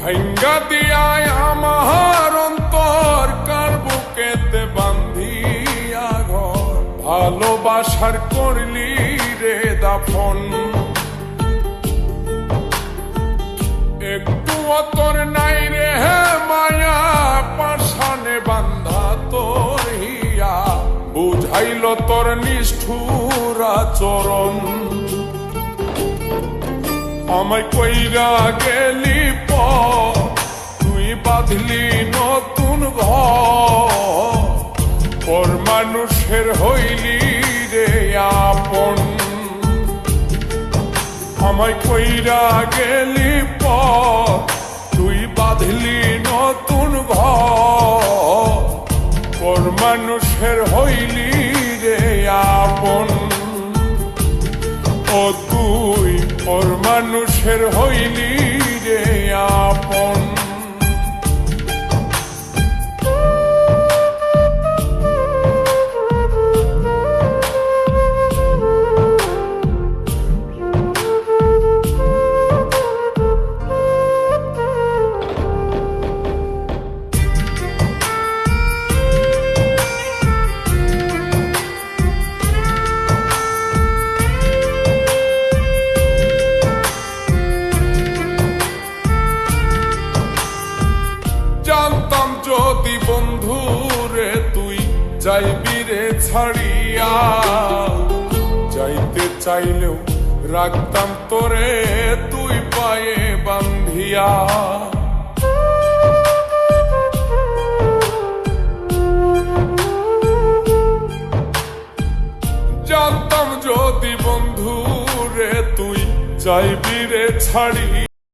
ভাঙ্গা দিয়ায় আমার অন্তর কার বুকেতে বান্ধিয়া ঘর, ভালোবাসার করলি রে দাফন। একটু তোর নাই রে মায়া, পাশানে বান্ধা তোর হিয়া, বুঝাইল তোর নিষ্ঠুর আচরণ। আমায় কইরা গেলি পর, তুই বাঁধলি নতুন ঘর, পর মানুষের হইলি রে আপন। আমায় কইরা গেলি পর, তুই বাঁধলি নতুন ঘর, পর মানুষের হইলি রে আপন। ও তুই পর মানুষের হইলি রে আপন। জানতাম যদি বন্ধু রে তুই যাইবি রে ছাড়িয়া, যাইতে চাইলেও রাখতাম তোরে তুই পায়ে বান্ধিয়া। জানতাম যদি বন্ধু রে তুই যাইবি রে ছাড়িয়া।